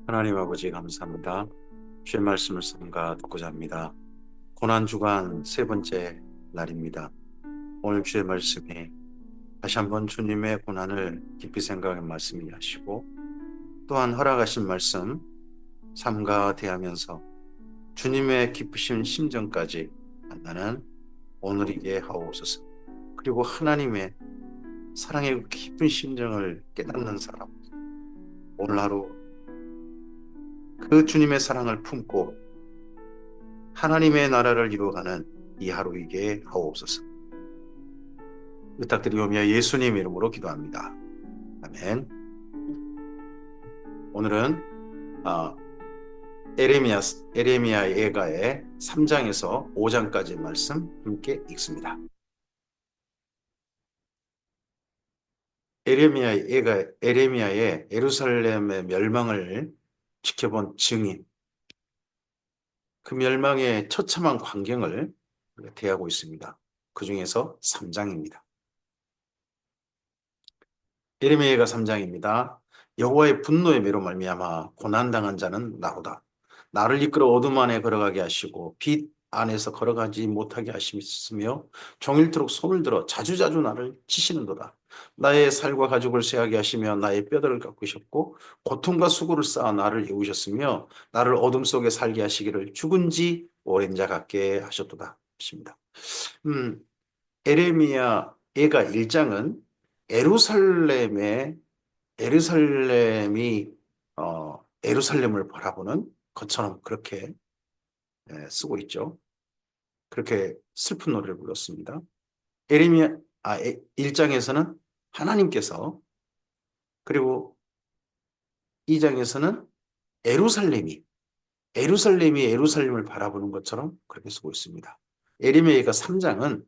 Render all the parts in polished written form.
하나님 아버지 감사합니다. 주의 말씀을 삼가 듣고자 합니다. 고난주간 세 번째 날입니다. 오늘 주의 말씀이 다시 한번 주님의 고난을 깊이 생각하는 말씀이 하시고 또한 허락하신 말씀 삼가 대하면서 주님의 깊으신 심정까지 만나는 오늘이게 하옵소서. 그리고 하나님의 사랑의 그 깊은 심정을 깨닫는 사람, 오늘 하루 그 주님의 사랑을 품고 하나님의 나라를 이루어가는 이 하루이게 하옵소서. 부탁드리오며 예수님 이름으로 기도합니다. 아멘. 오늘은 에레미야 예가의 3장에서 5장까지 말씀 함께 읽습니다. 에레미야의 예루살렘의 멸망을 지켜본 증인, 그 멸망의 처참한 광경을 대하고 있습니다. 그 중에서 3장입니다. 예레미야가 3장입니다. 여호와의 분노의 매로 말미암아 고난당한 자는 나로다. 나를 이끌어 어둠 안에 걸어가게 하시고 빛 안에서 걸어가지 못하게 하시며 종일토록 손을 들어 자주자주 나를 치시는도다. 나의 살과 가죽을 쇠하게 하시며 나의 뼈들을 깎으셨고 고통과 수고를 쌓아 나를 이우셨으며 나를 어둠 속에 살게 하시기를 죽은 지 오랜 자 같게 하셨도다. 하십니다. 음, 에레미야 예가 1장은 예루살렘의 예루살렘이 예루살렘을 바라보는 것처럼 그렇게 쓰고 있죠. 그렇게 슬픈 노래를 불렀습니다. 예레미야 1장에서는 하나님께서, 그리고 2장에서는 예루살렘이 예루살렘을 바라보는 것처럼 그렇게 쓰고 있습니다. 예레미야가 3장은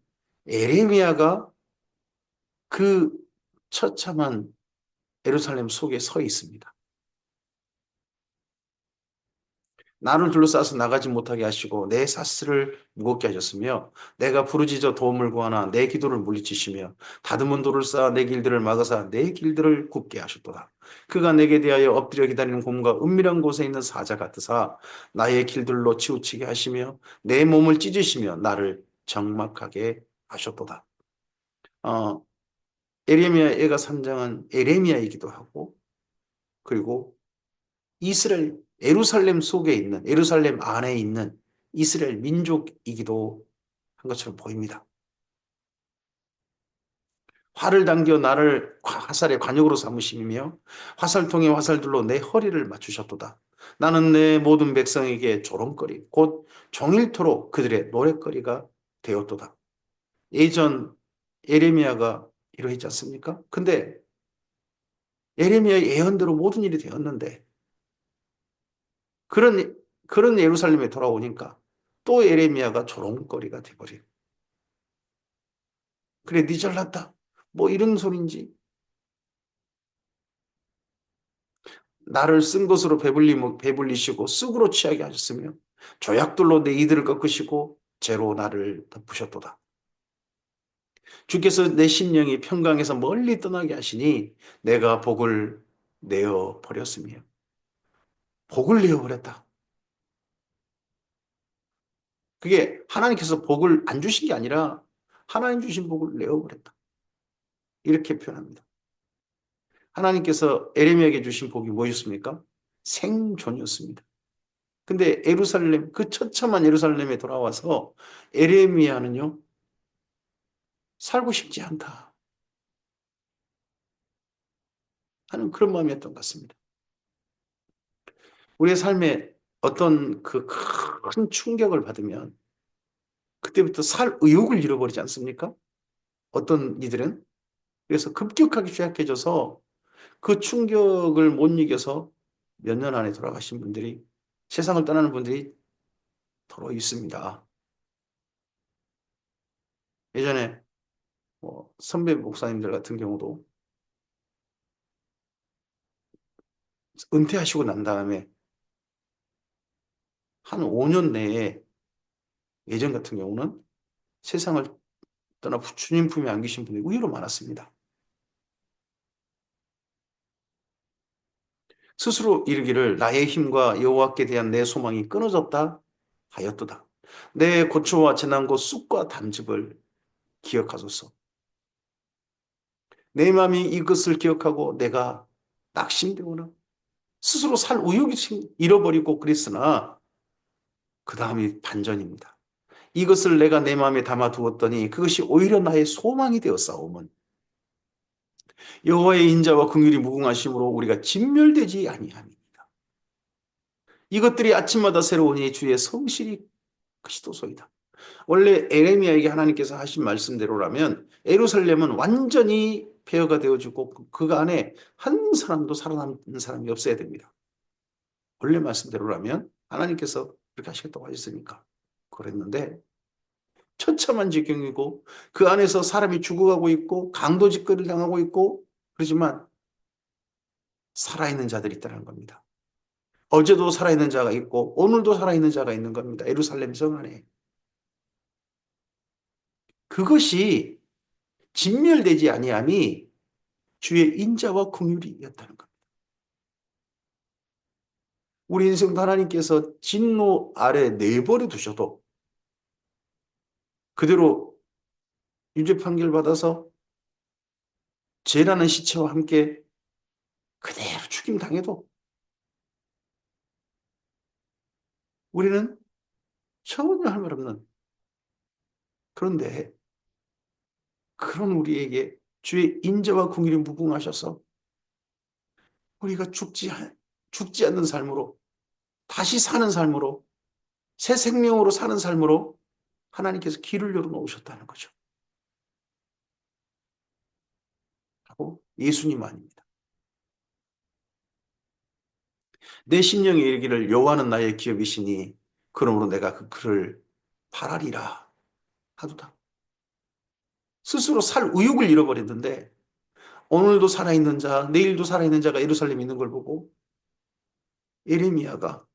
예레미야가 그 처참한 예루살렘 속에 서 있습니다. 나를 둘러싸서 나가지 못하게 하시고 내 사슬을 무겁게 하셨으며 내가 부르짖어 도움을 구하나 내 기도를 물리치시며 다듬은 돌을 쌓아 내 길들을 막아서 내 길들을 굽게 하셨도다. 그가 내게 대하여 엎드려 기다리는 곰과 은밀한 곳에 있는 사자 같으사 나의 길들로 치우치게 하시며 내 몸을 찢으시며 나를 적막하게 하셨도다. 어, 에레미야 예가 3장은 에레미야이기도 하고, 그리고 이스라엘, 예루살렘 속에 있는, 예루살렘 안에 있는 이스라엘 민족이기도 한 것처럼 보입니다. 활을 당겨 나를 화살의 관역으로 삼으시며 화살통에 화살들로 내 허리를 맞추셨도다. 나는 내 모든 백성에게 조롱거리, 곧 종일토록 그들의 노랫거리가 되었도다. 예전 예레미야가 이러했지 않습니까? 근데 예레미야 예언대로 모든 일이 되었는데 그런 예루살렘에 돌아오니까 또 예레미야가 조롱거리가 돼버려. 그래, 니 잘났다. 뭐 이런 소린지. 나를 쓴 것으로 배불리시고 쑥으로 취하게 하셨으며 조약돌로 내 이들을 꺾으시고 재로 나를 덮으셨도다. 주께서 내 심령이 평강에서 멀리 떠나게 하시니 내가 복을 내어 버렸으며 복을 내어 버렸다. 그게 하나님께서 복을 안 주신 게 아니라 하나님 주신 복을 내어 버렸다. 이렇게 표현합니다. 하나님께서 에레미야에게 주신 복이 무엇이었습니까? 생존이었습니다. 근데 예루살렘, 그 처참한 예루살렘에 돌아와서 에레미야는요, 살고 싶지 않다 하는 그런 마음이었던 것 같습니다. 우리의 삶에 어떤 그 큰 충격을 받으면 그때부터 살 의욕을 잃어버리지 않습니까? 어떤 이들은. 그래서 급격하게 취약해져서 그 충격을 못 이겨서 몇 년 안에 돌아가신 분들이, 세상을 떠나는 분들이 더러 있습니다. 예전에 뭐 선배 목사님들 같은 경우도 은퇴하시고 난 다음에 한 5년 내에, 예전 같은 경우는 세상을 떠나 주님 품에 안기신 분이 의외로 많았습니다. 스스로 이르기를 나의 힘과 여호와께 대한 내 소망이 끊어졌다 하였도다. 내 고초와 재난 곧 쑥과 담즙을 기억하소서. 내 마음이 이것을 기억하고 내가 낙심되거나 스스로 살 의욕이 잃어버리고 그랬으나 그 다음이 반전입니다. 이것을 내가 내 마음에 담아두었더니 그것이 오히려 나의 소망이 되었사오면 여호와의 인자와 긍휼이 무궁하심으로 우리가 진멸되지 아니함이니라. 이것들이 아침마다 새로우니 주의 성실이 그리스도소이다. 원래 에레미야에게 하나님께서 하신 말씀대로라면 예루살렘은 완전히 폐허가 되어지고 그 안에 한 사람도 살아남는 사람이 없어야 됩니다. 원래 말씀대로라면 하나님께서 그렇게 하시겠다고 하셨으니까 그랬는데 처참한 지경이고 그 안에서 사람이 죽어가고 있고 강도짓거리를 당하고 있고 그러지만 살아있는 자들이 있다는 겁니다. 어제도 살아있는 자가 있고 오늘도 살아있는 자가 있는 겁니다. 예루살렘 성 안에. 그것이 진멸되지 아니함이 주의 인자와 긍휼이었다는 겁니다. 우리 인생도 하나님께서 진노 아래 내버려 두셔도 그대로 유죄 판결 받아서 죄라는 시체와 함께 그대로 죽임 당해도 우리는 전혀 할 말 없는, 그런데 그런 우리에게 주의 인자와 긍휼이 무궁하셔서 우리가 죽지 않는 삶으로 다시 사는 삶으로 새 생명으로 사는 삶으로 하나님께서 길을 열어놓으셨다는 거죠. 하고 예수님 아닙니다. 내 심령이 이르기를 여호와는 나의 기업이시니 그러므로 내가 그 그를 바라리라 하도다. 스스로 살 의욕을 잃어버렸는데 오늘도 살아있는 자, 내일도 살아있는 자가 예루살렘에 있는 걸 보고 예레미야가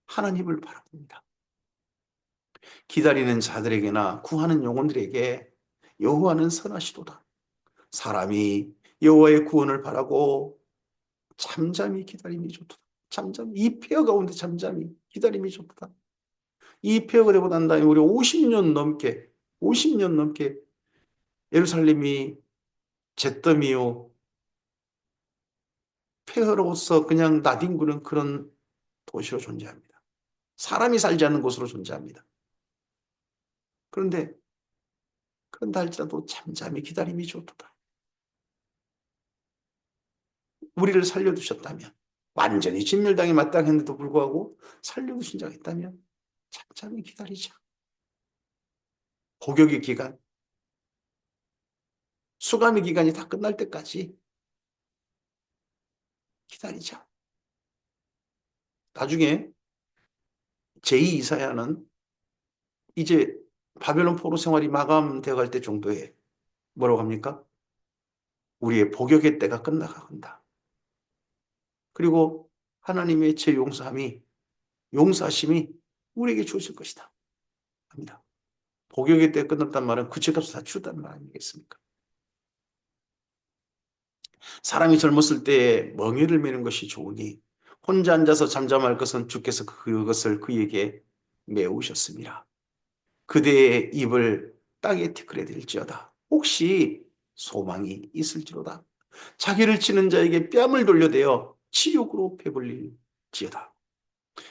하나님을 바라봅니다. 기다리는 자들에게나 구하는 영혼들에게 여호와는 선하시도다. 사람이 여호와의 구원을 바라고 잠잠히 기다림이 좋도다. 잠잠히 이 폐허 가운데 잠잠히 기다림이 좋도다. 이 폐허가 되고 난 다음에 우리 50년 넘게 예루살렘이 잿더미요 폐허로서 그냥 나뒹구는 그런 도시로 존재합니다. 사람이 살지 않는 곳으로 존재합니다. 그런데 그런다 할지라도 잠잠히 기다림이 좋도다. 우리를 살려두셨다면 완전히 진멸당에 마땅했는데도 불구하고 살려두신 자가 있다면 잠잠히 기다리자. 복역의 기간, 수감의 기간이 다 끝날 때까지 기다리자. 나중에 제2 이사야는 이제 바벨론 포로 생활이 마감되어 갈 때 정도에 뭐라고 합니까? 우리의 복역의 때가 끝나간다. 그리고 하나님의 제 용서하심이 우리에게 주어질 것이다. 합니다. 복역의 때 끝났단 말은 그 죄값을 다 치렀다는 말 아니겠습니까? 사람이 젊었을 때에 멍에를 메는 것이 좋으니 혼자 앉아서 잠잠할 것은 주께서 그것을 그에게 메우셨습니다. 그대의 입을 땅에 티끌에 댈지어다. 혹시 소망이 있을지로다. 자기를 치는 자에게 뺨을 돌려대어 치욕으로 배불릴지어다.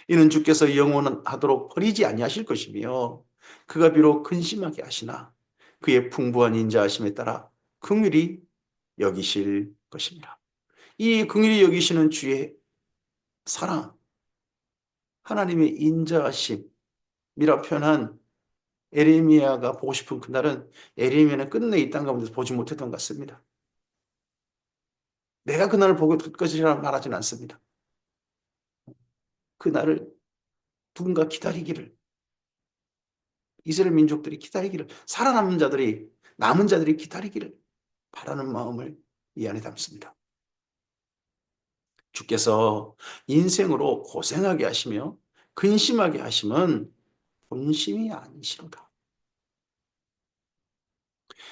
이는 주께서 영원하도록 버리지 아니하실 것이며 그가 비록 근심하게 하시나 그의 풍부한 인자하심에 따라 긍휼히 여기실 것입니다. 이 긍휼히 여기시는 주의 사랑, 하나님의 인자하심이라 표현한 에레미야가 보고 싶은 그날은 에레미야는 끝내 이 땅 가운데서 보지 못했던 것 같습니다. 내가 그날을 보고 될 것이라 말하지는 않습니다. 그날을 누군가 기다리기를, 이스라엘 민족들이 기다리기를, 살아남은 자들이, 남은 자들이 기다리기를 바라는 마음을 이 안에 담습니다. 주께서 인생으로 고생하게 하시며 근심하게 하심은 본심이 아니시로다.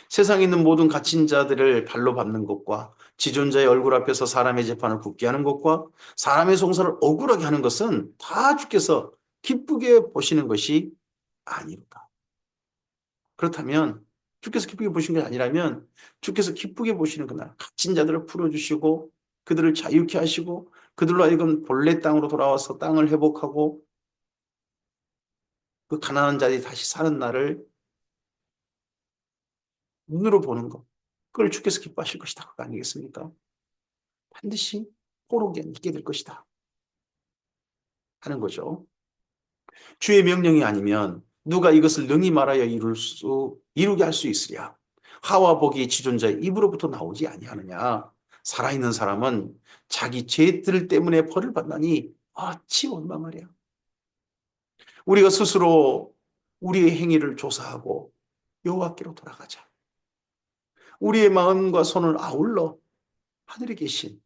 세상에 있는 모든 갇힌 자들을 발로 밟는 것과 지존자의 얼굴 앞에서 사람의 재판을 굳게 하는 것과 사람의 송사를 억울하게 하는 것은 다 주께서 기쁘게 보시는 것이 아니로다. 그렇다면 주께서 기쁘게 보시는 게 아니라면 주께서 기쁘게 보시는 그날 갇힌 자들을 풀어주시고 그들을 자유케 하시고 그들로 하여금 본래 땅으로 돌아와서 땅을 회복하고 그 가난한 자들이 다시 사는 날을 눈으로 보는 것. 그걸 주께서 기뻐하실 것이다. 그거 아니겠습니까? 반드시 포로기에 있게 될 것이다. 하는 거죠. 주의 명령이 아니면 누가 이것을 능히 말하여 이루게 할 수 있으랴. 하와 복이 지존자의 입으로부터 나오지 아니하느냐. 살아있는 사람은 자기 죄들 때문에 벌을 받나니 어찌 원망하랴. 우리가 스스로 우리의 행위를 조사하고 여호와께로 돌아가자. 우리의 마음과 손을 아울러 하늘에 계신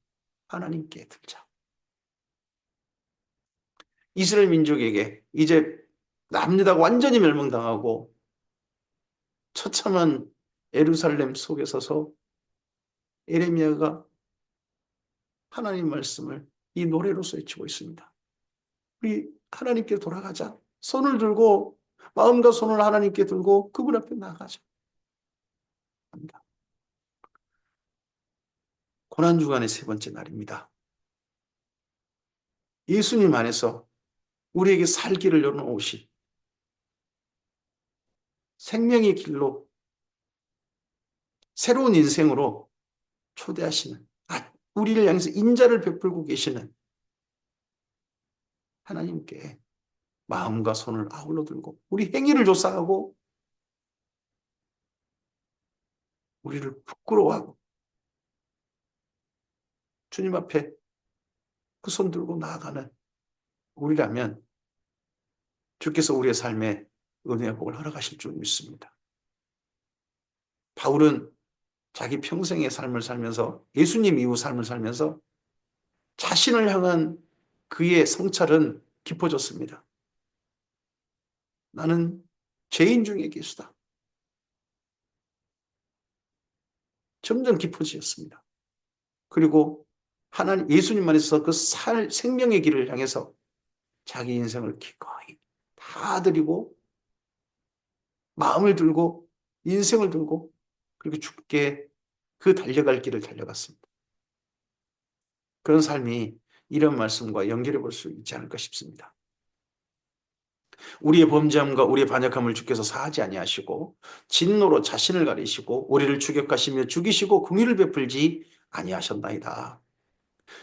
하나님께 들자. 이스라엘 민족에게 이제 남유다가 완전히 멸망당하고 처참한 예루살렘 속에 서서 에레미야가 하나님 말씀을 이 노래로서 외치고 있습니다. 우리 하나님께 돌아가자. 손을 들고 마음과 손을 하나님께 들고 그분 앞에 나가자. 합니다. 고난주간의 세 번째 날입니다. 예수님 안에서 우리에게 살 길을 열어놓으신 생명의 길로 새로운 인생으로 초대하시는 우리를 향해서 인자를 베풀고 계시는 하나님께 마음과 손을 아울러 들고 우리 행위를 조사하고 우리를 부끄러워하고 주님 앞에 그 손 들고 나아가는 우리라면 주께서 우리의 삶에 은혜의 복을 허락하실 줄 믿습니다. 바울은 자기 평생의 삶을 살면서 예수님 이후 삶을 살면서 자신을 향한 그의 성찰은 깊어졌습니다. 나는 죄인 중에 괴수다. 점점 깊어지었습니다. 그리고 하나님 예수님 안에서 그 생명의 길을 향해서 자기 인생을 기꺼이 다 드리고 마음을 들고 인생을 들고 그리고 주께 그 달려갈 길을 달려갔습니다. 그런 삶이 이런 말씀과 연결해 볼 수 있지 않을까 싶습니다. 우리의 범죄함과 우리의 반역함을 주께서 사하지 아니하시고 진노로 자신을 가리시고 우리를 추격하시며 죽이시고 긍휼을 베풀지 아니하셨나이다.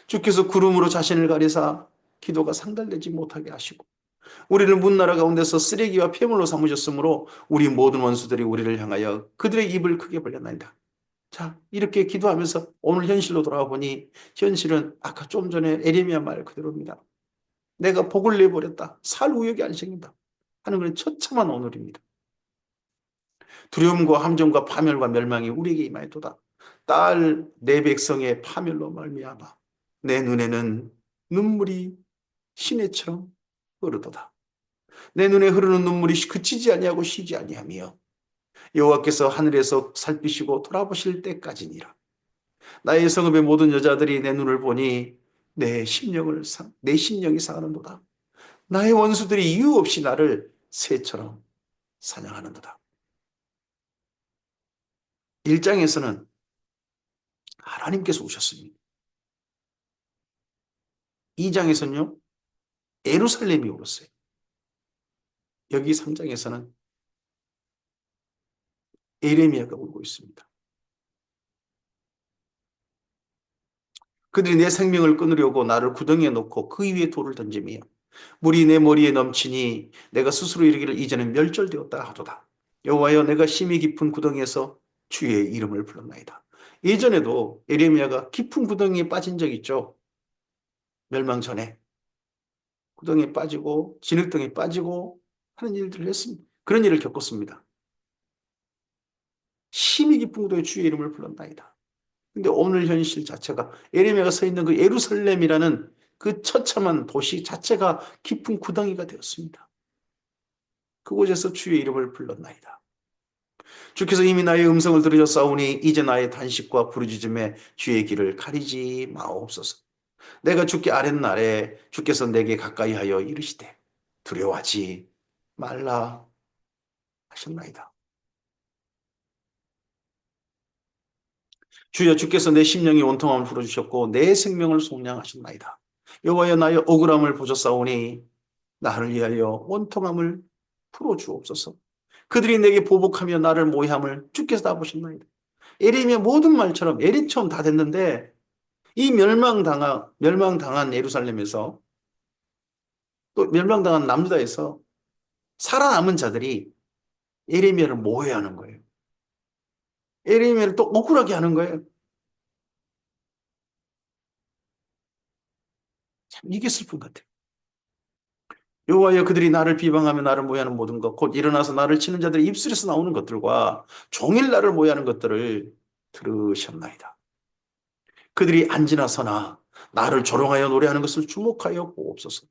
주께서 구름으로 자신을 가리사 기도가 상달되지 못하게 하시고 우리를 문나라 가운데서 쓰레기와 폐물로 삼으셨으므로 우리 모든 원수들이 우리를 향하여 그들의 입을 크게 벌렸나이다. 자, 이렇게 기도하면서 오늘 현실로 돌아와 보니 현실은 아까 좀 전에 에레미야 말 그대로입니다. 내가 복을 내버렸다. 살 우역이 안 생긴다. 하는 그런 처참한 오늘입니다. 두려움과 함정과 파멸과 멸망이 우리에게 임하였도다. 딸 내 백성의 파멸로 말미암아 내 눈에는 눈물이 시내처럼 흐르도다. 내 눈에 흐르는 눈물이 그치지 아니하고 쉬지 아니하며 여호와께서 하늘에서 살피시고 돌아보실 때까지니라. 나의 성읍의 모든 여자들이 내 눈을 보니 내 심령이 상하는도다. 나의 원수들이 이유 없이 나를 새처럼 사냥하는도다. 1장에서는 하나님께서 오셨습니다. 2장에서는요. 예루살렘이 오셨어요. 여기 3장에서는 에레미야가 오고 있습니다. 그들이 내 생명을 끊으려고 나를 구덩이에 놓고 그 위에 돌을 던지며 물이 내 머리에 넘치니 내가 스스로 이르기를 이제는 멸절되었다 하도다. 여호와여 내가 심히 깊은 구덩이에서 주의 이름을 불렀나이다. 예전에도 에레미야가 깊은 구덩이에 빠진 적 있죠. 멸망 전에 구덩이에 빠지고 진흙덩이에 빠지고 하는 일들을 했습니다. 그런 일을 겪었습니다. 심히 깊은 구덩이에 주의 이름을 불렀나이다. 근데 오늘 현실 자체가 에레미야가 서 있는 그 예루살렘이라는 그 처참한 도시 자체가 깊은 구덩이가 되었습니다. 그곳에서 주의 이름을 불렀나이다. 주께서 이미 나의 음성을 들으셨사오니 이제 나의 단식과 부르짖음에 주의 길을 가리지 마옵소서. 내가 주께 아랫날에 주께서 내게 가까이 하여 이르시되 두려워하지 말라 하셨나이다. 주여, 주께서 내 심령이 온통함을 풀어주셨고 내 생명을 속량하셨나이다. 여호와여, 나의 억울함을 보셨사오니 나를 위하여 온통함을 풀어주옵소서. 그들이 내게 보복하며 나를 모해함을 주께서 다 보셨나이다. 에림의 모든 말처럼 에림처럼 다 됐는데 이 멸망당한 예루살렘에서 또 멸망당한 남유다에서 살아남은 자들이 에레미야를 모해하는 거예요. 에레미야를 또 억울하게 하는 거예요. 참 이게 슬픈 것 같아요. 여호와여, 그들이 나를 비방하며 나를 모해하는 모든 것, 곧 일어나서 나를 치는 자들의 입술에서 나오는 것들과 종일 나를 모해하는 것들을 들으셨나이다. 그들이 앉으나 서나 나를 조롱하여 노래하는 것을 주목하여 보옵소서.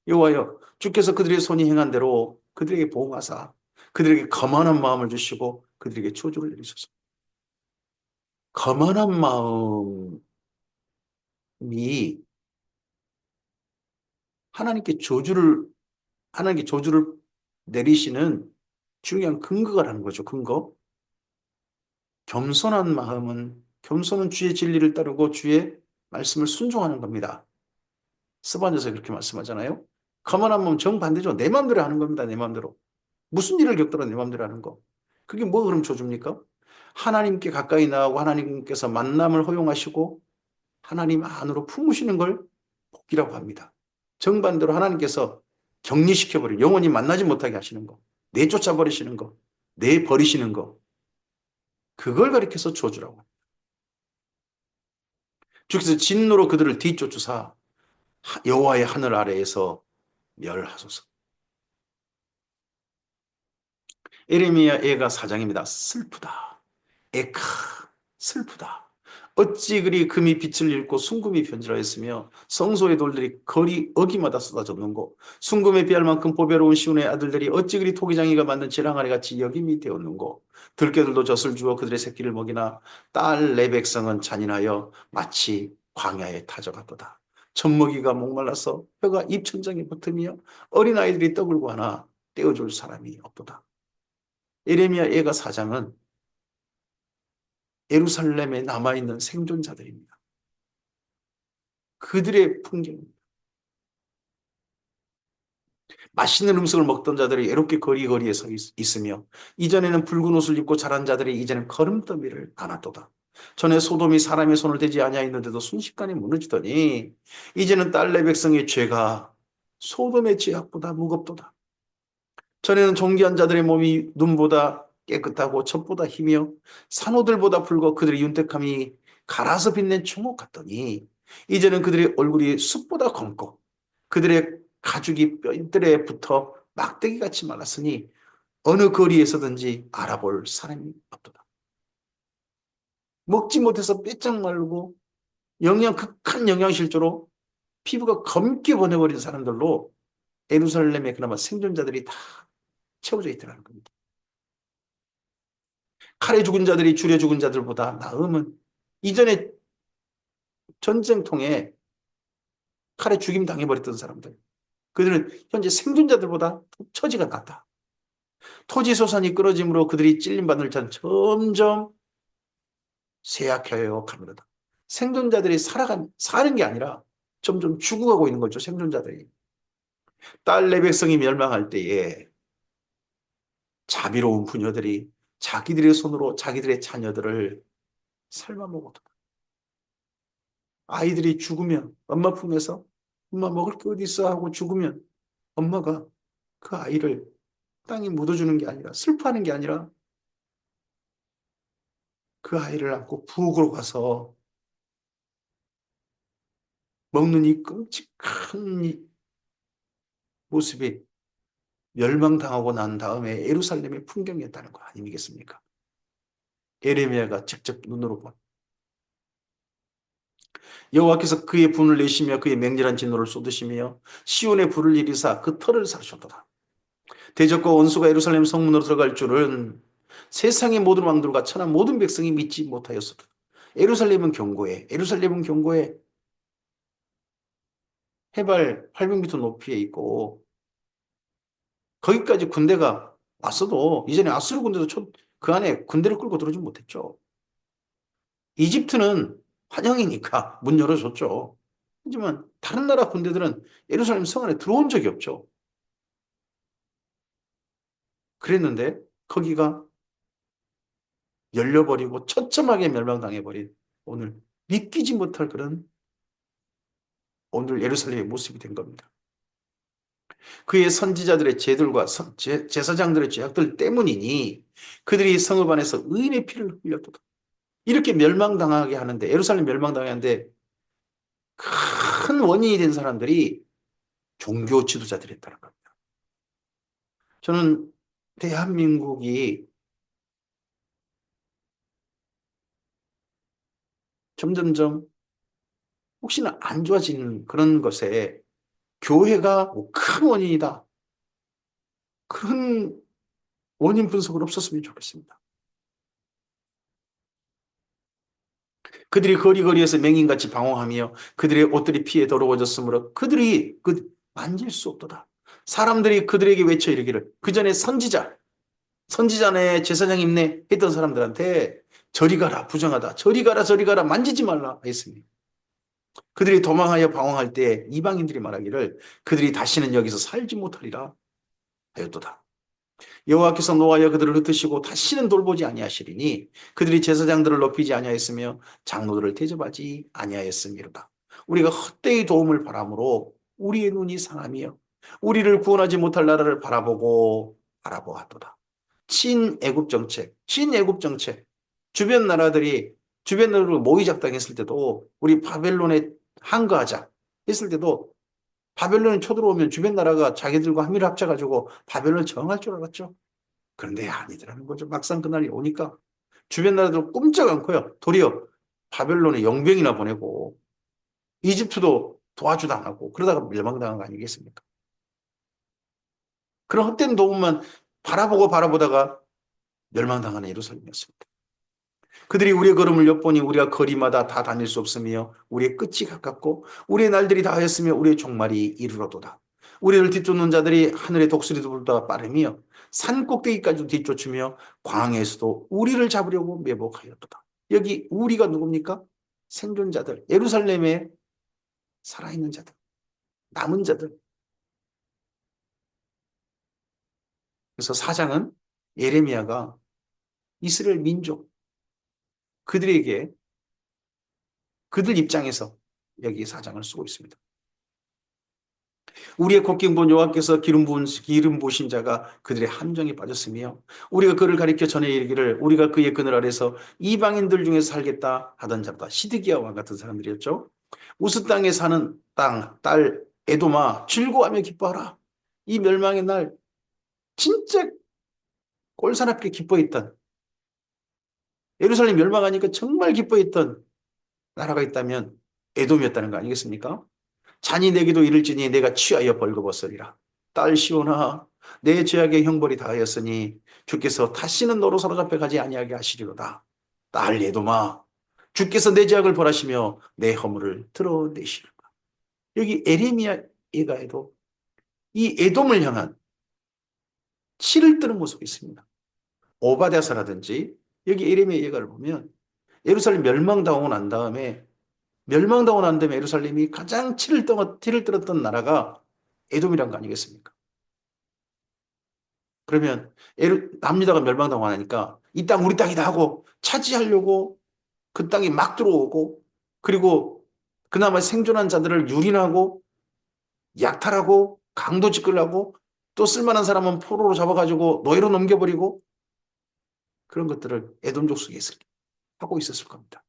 여호와여, 주께서 그들의 손이 행한 대로 그들에게 보응하사 그들에게 거만한 마음을 주시고 그들에게 저주를 내리소서. 거만한 마음이 하나님께 저주를 하나님께 저주를 내리시는 중요한 근거라는 거죠. 근거. 겸손은 주의 진리를 따르고 주의 말씀을 순종하는 겁니다. 스바냐서 그렇게 말씀하잖아요. 거만한 마음은 정반대죠. 내 마음대로 하는 겁니다. 내 마음대로. 무슨 일을 겪더라도 내 마음대로 하는 거. 그게 뭐 그럼 저주입니까? 하나님께 가까이 나아가고 하나님께서 만남을 허용하시고 하나님 안으로 품으시는 걸 복이라고 합니다. 정반대로 하나님께서 격리시켜버리고 영원히 만나지 못하게 하시는 거, 내쫓아버리시는 거, 내버리시는 거, 그걸 가리켜서 저주라고 합니다. 주께서 진노로 그들을 뒤쫓으사 여호와의 하늘 아래에서 멸하소서. 에레미야 애가 4장입니다. 슬프다. 에카, 슬프다. 어찌 그리 금이 빛을 잃고 순금이 변질하였으며 성소의 돌들이 거리 어기마다 쏟아졌는고 순금에 비할 만큼 보배로운 시온의 아들들이 어찌 그리 토기장이가 만든 지랑아리 같이 여김이 되었는고 들깨들도 젖을 주어 그들의 새끼를 먹이나 딸 내 백성은 잔인하여 마치 광야에 타져갔도다. 젖먹이가 목말라서 혀가 입천장에 붙으며 어린아이들이 떡을 구하나 떼어줄 사람이 없도다. 예레미야 애가 4장은 예루살렘에 남아있는 생존자들입니다. 그들의 풍경입니다. 맛있는 음식을 먹던 자들이 외롭게 거리거리에 서 있으며 이전에는 붉은 옷을 입고 자란 자들이 이제는 거름더미를 안았도다. 전에 소돔이 사람의 손을 대지 아니하였는데도 순식간에 무너지더니 이제는 딸 내 백성의 죄가 소돔의 죄악보다 무겁도다. 전에는 존귀한 자들의 몸이 눈보다 깨끗하고 젖보다 희며 산호들보다 붉어 그들의 윤택함이 갈아서 빛낸 총옥 같더니 이제는 그들의 얼굴이 숯보다 검고 그들의 가죽이 뼈들에 붙어 막대기같이 말랐으니 어느 거리에서든지 알아볼 사람이 없도다. 먹지 못해서 빼짝 말고 극한 영양실조로 피부가 검게 번해버린 사람들로 예루살렘에 그나마 생존자들이 다 채워져 있더라는 겁니다. 칼에 죽은 자들이 줄에 죽은 자들보다 나음은 이전에 전쟁통에 칼에 죽임 당해버렸던 사람들. 그들은 현재 생존자들보다 처지가 낫다. 토지소산이 끊어짐으로 그들이 찔림받을 자는 점점 쇠약해요 가느다. 생존자들이 사는 게 아니라 점점 죽어가고 있는 거죠. 생존자들이. 딸 내 백성이 멸망할 때에 자비로운 부녀들이 자기들의 손으로 자기들의 자녀들을 삶아먹어도 아이들이 죽으면 엄마 품에서 엄마 먹을 게 어디 있어 하고 죽으면 엄마가 그 아이를 땅에 묻어주는 게 아니라 슬퍼하는 게 아니라 그 아이를 안고 부엌으로 가서 먹는 이 끔찍한 이 모습이 멸망당하고 난 다음에 예루살렘의 풍경이었다는 거 아니겠습니까? 예레미야가 직접 눈으로 본 여호와께서 그의 분을 내시며 그의 맹렬한 진노를 쏟으시며 시온의 불을 일으사 그 털을 사르셨도다. 대적과 원수가 예루살렘 성문으로 들어갈 줄은 세상의 모든 왕들과 천한 모든 백성이 믿지 못하였어도 예루살렘은 견고해. 예루살렘은 견고해. 해발 800m 높이에 있고 거기까지 군대가 왔어도 이전에 아수르 군대도 그 안에 군대를 끌고 들어오지 못했죠. 이집트는 환영이니까 문 열어줬죠. 하지만 다른 나라 군대들은 예루살렘 성 안에 들어온 적이 없죠. 그랬는데 거기가 열려버리고 처참하게 멸망당해버린 오늘 믿기지 못할 그런 오늘 예루살렘의 모습이 된 겁니다. 그의 선지자들의 죄들과 제사장들의 죄악들 때문이니 그들이 성읍 안에서 의인의 피를 흘렸도다. 이렇게 멸망당하게 하는데 예루살렘 멸망당하게 하는데 큰 원인이 된 사람들이 종교 지도자들이었다는 겁니다. 저는 대한민국이 점점점 혹시나 안 좋아지는 그런 것에 교회가 큰 원인이다. 그런 원인 분석은 없었으면 좋겠습니다. 그들이 거리거리에서 맹인같이 방황하며 그들의 옷들이 피에 더러워졌으므로 그들이 만질 수 없도다. 사람들이 그들에게 외쳐 이르기를 그 전에 선지자네 제사장 입네 했던 사람들한테 저리 가라 부정하다. 저리 가라 저리 가라 만지지 말라 했습니다. 그들이 도망하여 방황할 때 이방인들이 말하기를 그들이 다시는 여기서 살지 못하리라 하였도다. 여호와께서 노하여 그들을 흩으시고 다시는 돌보지 아니하시리니 그들이 제사장들을 높이지 아니하였으며 장로들을 대접하지 아니하였음이로다. 우리가 헛되이 도움을 바람으로 우리의 눈이 상하며 우리를 구원하지 못할 나라를 바라보았도다. 친애굽 정책. 주변 나라를 모의작당했을 때도 우리 바벨론에 항거하자 했을 때도 바벨론이 쳐들어오면 주변 나라가 자기들과 함의를 합쳐가지고 바벨론을 저항할 줄 알았죠. 그런데 아니더라는 거죠. 막상 그날이 오니까 주변 나라들 꼼짝 않고요. 도리어 바벨론에 용병이나 보내고 이집트도 도와주당하고 그러다가 멸망당한 거 아니겠습니까? 그런 헛된 도움만 바라보다가 멸망당하는 예루살렘이었습니다. 그들이 우리의 걸음을 엿보니 우리가 거리마다 다 다닐 수 없으며 우리의 끝이 가깝고 우리의 날들이 다하였으며 우리의 종말이 이르러도다. 우리를 뒤쫓는 자들이 하늘의 독수리들보다 빠르며 산 꼭대기까지도 뒤쫓으며 광야에서도 우리를 잡으려고 매복하였도다. 여기 우리가 누굽니까? 생존자들, 예루살렘에 살아있는 자들, 남은 자들. 그래서 사장은 예레미야가 이스라엘 민족, 그들에게 그들 입장에서 여기 사장을 쓰고 있습니다. 우리의 곡괭 본 여호와께서 기름 부으신 자가 그들의 함정에 빠졌으며 우리가 그를 가리켜 전해 이르기를 우리가 그의 그늘 아래서 이방인들 중에서 살겠다 하던 자보다 시드기야와 같은 사람들이었죠. 우스 땅에 사는 딸 에도마 즐거워하며 기뻐하라. 이 멸망의 날 진짜 꼴사납게 기뻐했던 예루살렘 멸망하니까 정말 기뻐했던 나라가 있다면 에돔이었다는 거 아니겠습니까? 잔이 내게도 이를지니 내가 취하여 벌거벗으리라. 딸 시온아 내 죄악의 형벌이 다하였으니 주께서 다시는 너로 사로잡혀 가지 아니하게 하시리로다. 딸 에돔아 주께서 내 죄악을 벌하시며 내 허물을 드러내시리라. 여기 에레미야 예가에도 이 에돔을 향한 치를 뜨는 모습이 있습니다. 오바댜서라든지 여기 에레미야 예가를 보면 예루살렘 멸망당하고 난 다음에 예루살렘이 가장 티를 떨었던 나라가 에돔이란 거 아니겠습니까? 그러면 남유다가 멸망당하고 나니까 이 땅 우리 땅이다 하고 차지하려고 그 땅이 막 들어오고 그리고 그나마 생존한 자들을 유린하고 약탈하고 강도 짓거리하고 또 쓸만한 사람은 포로로 잡아가지고 노예로 넘겨버리고 그런 것들을 에돔 족속이 하고 있었을 겁니다.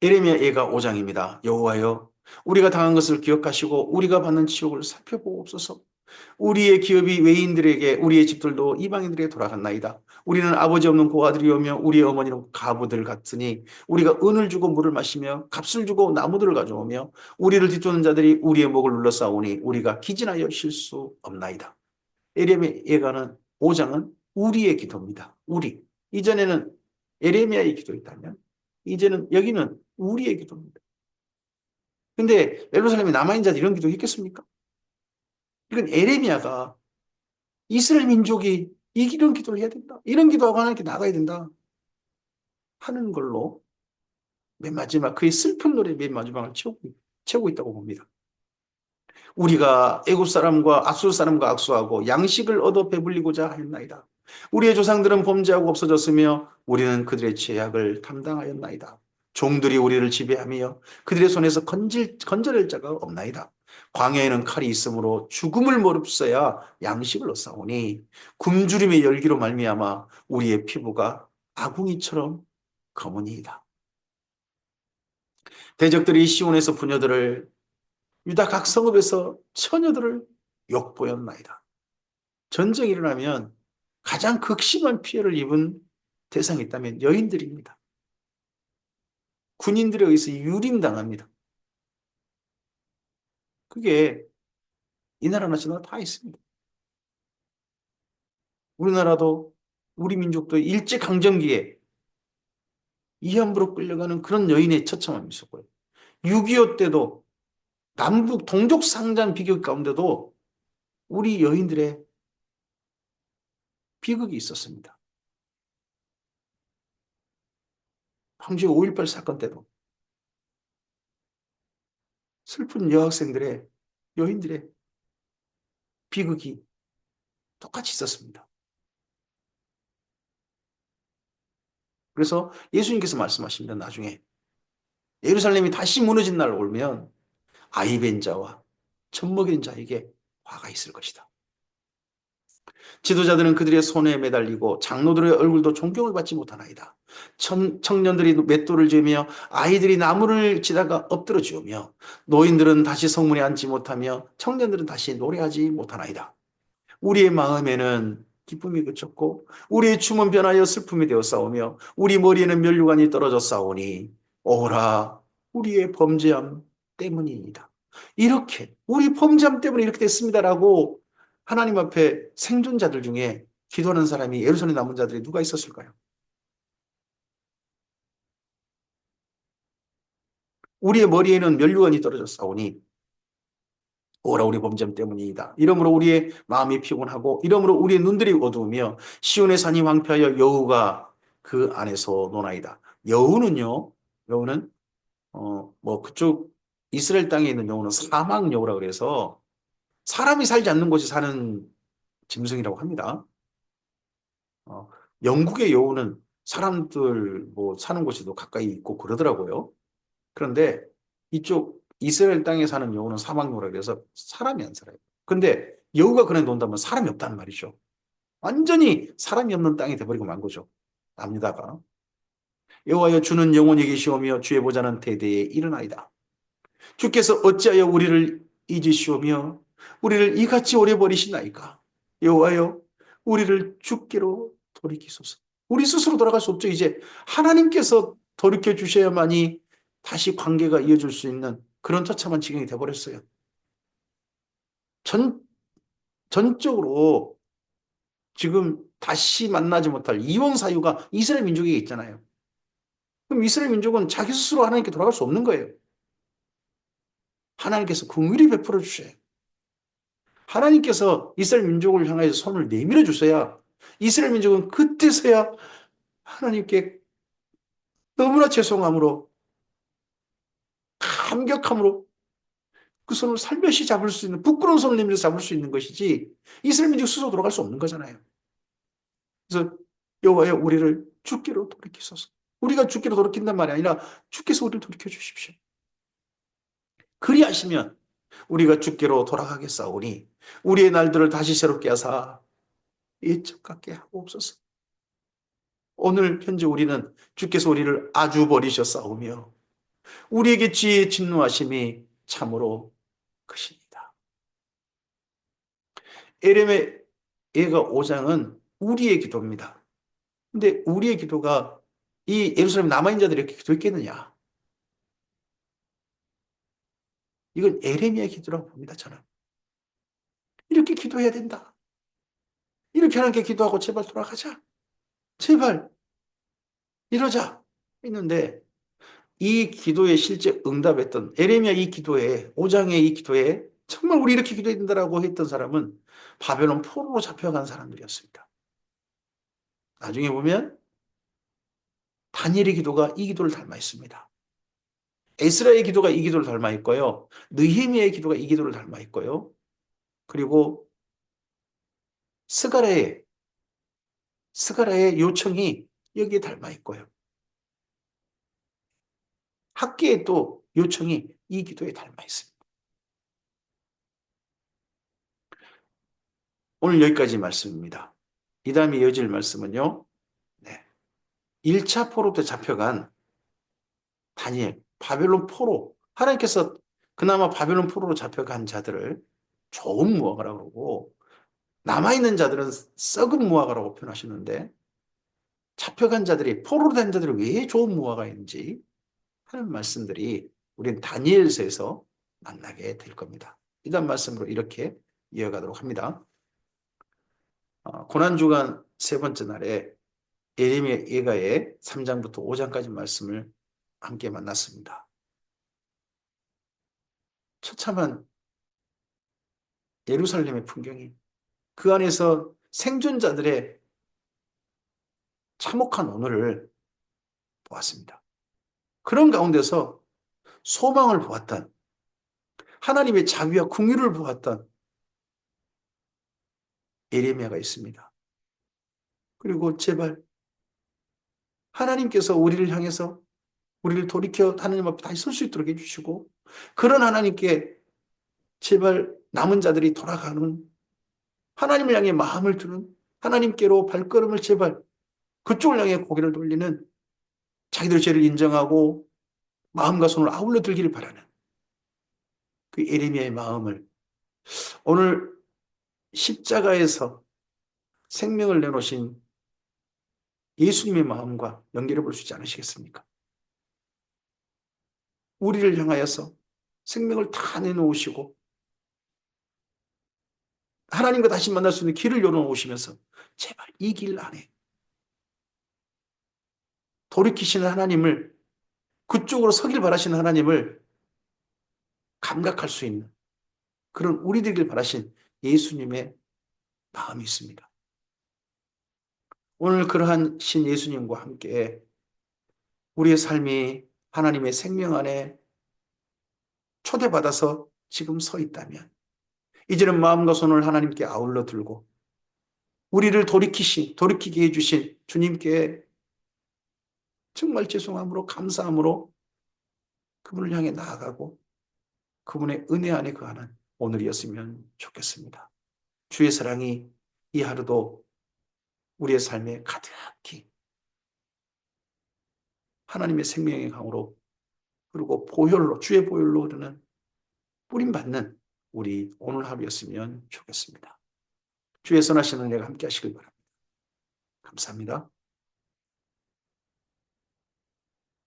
예레미야 예가 5장입니다. 여호와여 우리가 당한 것을 기억하시고 우리가 받는 치욕을 살펴보옵소서. 우리의 기업이 외인들에게 우리의 집들도 이방인들에게 돌아갔나이다. 우리는 아버지 없는 고아들이오며 우리의 어머니는 가부들 같으니 우리가 은을 주고 물을 마시며 값을 주고 나무들을 가져오며 우리를 뒤쫓는 자들이 우리의 목을 눌러싸우니 우리가 기진하여 쉴 수 없나이다. 에레미야가는 5장은 우리의 기도입니다. 우리. 이전에는 에레미야의 기도였다면 이제는 여기는 우리의 기도입니다. 근데 예루살렘에 남아있는 자들 이런 기도 했겠습니까? 이건 에레미야가 이스라엘 민족이 이런 기도를 해야 된다. 이런 기도하고 하나님께 나가야 된다. 하는 걸로 맨 마지막 그의 슬픈 노래 맨 마지막을 채우고 있다고 봅니다. 우리가 애굽 사람과 앗수르 사람과 악수하고 양식을 얻어 배불리고자 하였나이다. 우리의 조상들은 범죄하고 없어졌으며 우리는 그들의 죄악을 담당하였나이다. 종들이 우리를 지배하며 그들의 손에서 건져낼 자가 없나이다. 광야에는 칼이 있으므로 죽음을 무릅써야 양식을 얻사오니 굶주림의 열기로 말미암아 우리의 피부가 아궁이처럼 검으니이다. 대적들이 시온에서 부녀들을 유다 각 성읍에서 처녀들을 욕보였나이다. 전쟁이 일어나면 가장 극심한 피해를 입은 대상이 있다면 여인들입니다. 군인들에 의해서 유림당합니다. 그게 이 나라나 저 나라 다 있습니다. 우리나라도 우리 민족도 일제강점기에 이함부로 끌려가는 그런 여인의 처참함이 있었고요. 6.25 때도 남북 동족 상잔 비극 가운데도 우리 여인들의 비극이 있었습니다. 황제 5.18 사건 때도 슬픈 여학생들의 여인들의 비극이 똑같이 있었습니다. 그래서 예수님께서 말씀하십니다. 나중에 예루살렘이 다시 무너진 날 오면 아이 벤 자와 젖먹인 자에게 화가 있을 것이다. 지도자들은 그들의 손에 매달리고 장로들의 얼굴도 존경을 받지 못하나이다. 청년들이 맷돌을 쥐며 아이들이 나무를 치다가 엎드려 지우며 노인들은 다시 성문에 앉지 못하며 청년들은 다시 노래하지 못하나이다. 우리의 마음에는 기쁨이 그쳤고 우리의 춤은 변하여 슬픔이 되어 싸우며 우리 머리에는 면류관이 떨어져 싸우니 오라 우리의 범죄함 때문이니다. 이렇게 우리 범죄함 때문에 이렇게 됐습니다라고 하나님 앞에 생존자들 중에 기도하는 사람이 예루살렘 남은 자들이 누가 있었을까요? 우리의 머리에는 면류관이 떨어져 싸우니 오라 우리 범죄 때문이다. 이러므로 우리의 마음이 피곤하고 이러므로 우리의 눈들이 어두우며 시온의 산이 황폐하여 여우가 그 안에서 노나이다. 여우는 뭐 그쪽 이스라엘 땅에 있는 여우는 사막 여우라 그래서 사람이 살지 않는 곳에 사는 짐승이라고 합니다. 어, 영국의 여우는 사람들 뭐 사는 곳에도 가까이 있고 그러더라고요. 그런데 이쪽 이스라엘 땅에 사는 여우는 사막여우라 그래서 사람이 안 살아요. 근데 여우가 그네 논다면 사람이 없다는 말이죠. 완전히 사람이 없는 땅이 돼버리고 만 거죠. 남유다가. 여호와여 주는 영원히 계시오며 주의 보좌는 대대에 일어나이다. 주께서 어찌하여 우리를 잊으시오며 우리를 이같이 오래 버리시나이까. 여호와여 우리를 주께로 돌이키소서. 우리 스스로 돌아갈 수 없죠. 이제 하나님께서 돌이켜 주셔야만이 다시 관계가 이어질 수 있는 그런 처참한 지경이 돼버렸어요. 전적으로 지금 다시 만나지 못할 이혼 사유가 이스라엘 민족에게 있잖아요. 그럼 이스라엘 민족은 자기 스스로 하나님께 돌아갈 수 없는 거예요. 하나님께서 긍휼히 베풀어 주셔요. 하나님께서 이스라엘 민족을 향해서 손을 내밀어 주셔야 이스라엘 민족은 그때서야 하나님께 너무나 죄송함으로 감격함으로 그 손을 살며시 잡을 수 있는 부끄러운 손을 내밀어서 잡을 수 있는 것이지 이스라엘 민족 스스로 돌아갈 수 없는 거잖아요. 그래서 여호와여 우리를 주께로 돌이키소서. 우리가 주께로 돌이킨단 말이 아니라 주께서 우리를 돌이켜 주십시오. 그리하시면 우리가 주께로 돌아가겠사오니 우리의 날들을 다시 새롭게 하사 옛적 같게 하옵소서. 오늘 현재 우리는 주께서 우리를 아주 버리셨사오며 우리에게 지혜의 진노하심이 참으로 크십니다. 에레미야 5장은 우리의 기도입니다. 근데 우리의 기도가 이 예루살렘 남아있는 자들이 이렇게 기도했겠느냐? 이건 에레미야 기도라고 봅니다. 저는 이렇게 기도해야 된다. 이렇게 하나님께 기도하고 제발 돌아가자. 제발 이러자. 했는데 이 기도에 실제 응답했던 에레미야 이 기도에 5장의 이 기도에 정말 우리 이렇게 기도해야 된다라고 했던 사람은 바벨론 포로로 잡혀간 사람들이었습니다. 나중에 보면 다니엘의 기도가 이 기도를 닮아 있습니다. 에스라의 기도가 이 기도를 닮아 있고요. 느헤미야의 기도가 이 기도를 닮아 있고요. 그리고 스가랴의 요청이 여기에 닮아 있고요. 학계의 또 요청이 이 기도에 닮아 있습니다. 오늘 여기까지 말씀입니다. 이 다음에 이어질 말씀은요. 네. 1차 포로 때 잡혀간 다니엘, 바벨론 포로. 하나님께서 그나마 바벨론 포로로 잡혀간 자들을 좋은 무화과라고 그러고 남아있는 자들은 썩은 무화과라고 표현하시는데 잡혀간 자들이 포로로 된 자들이 왜 좋은 무화과인지 하는 말씀들이 우리는 다니엘서에서 만나게 될 겁니다. 이단 말씀으로 이렇게 이어가도록 합니다. 고난주간 세 번째 날에 예레미야 예가의 3장부터 5장까지 말씀을 함께 만났습니다. 처참한 예루살렘의 풍경이 그 안에서 생존자들의 참혹한 오늘을 보았습니다. 그런 가운데서 소망을 보았던 하나님의 자비와 긍휼을 보았던 예레미야가 있습니다. 그리고 제발 하나님께서 우리를 향해서 우리를 돌이켜 하나님 앞에 다시 설 수 있도록 해주시고 그런 하나님께 제발 남은 자들이 돌아가는 하나님을 향해 마음을 두는 하나님께로 발걸음을 제발 그쪽을 향해 고개를 돌리는 자기들의 죄를 인정하고 마음과 손을 아울러 들기를 바라는 그 예레미야의 마음을 오늘 십자가에서 생명을 내놓으신 예수님의 마음과 연결해 볼 수 있지 않으시겠습니까? 우리를 향하여서 생명을 다 내놓으시고 하나님과 다시 만날 수 있는 길을 열어놓으시면서 제발 이 길 안에 돌이키시는 하나님을 그쪽으로 서길 바라시는 하나님을 감각할 수 있는 그런 우리 되길 바라신 예수님의 마음이 있습니다. 오늘 그러한 신 예수님과 함께 우리의 삶이 하나님의 생명 안에 초대받아서 지금 서 있다면 이제는 마음과 손을 하나님께 아울러 들고 우리를 돌이키게 해주신 주님께 정말 죄송함으로 감사함으로 그분을 향해 나아가고 그분의 은혜 안에 거하는 오늘이었으면 좋겠습니다. 주의 사랑이 이 하루도 우리의 삶에 가득히 하나님의 생명의 강으로 그리고 보혈로 주의 보혈로 흐르는 뿌림받는 우리 오늘 하루였으면 좋겠습니다. 주의 선하신 은혜가 함께 하시길 바랍니다. 감사합니다.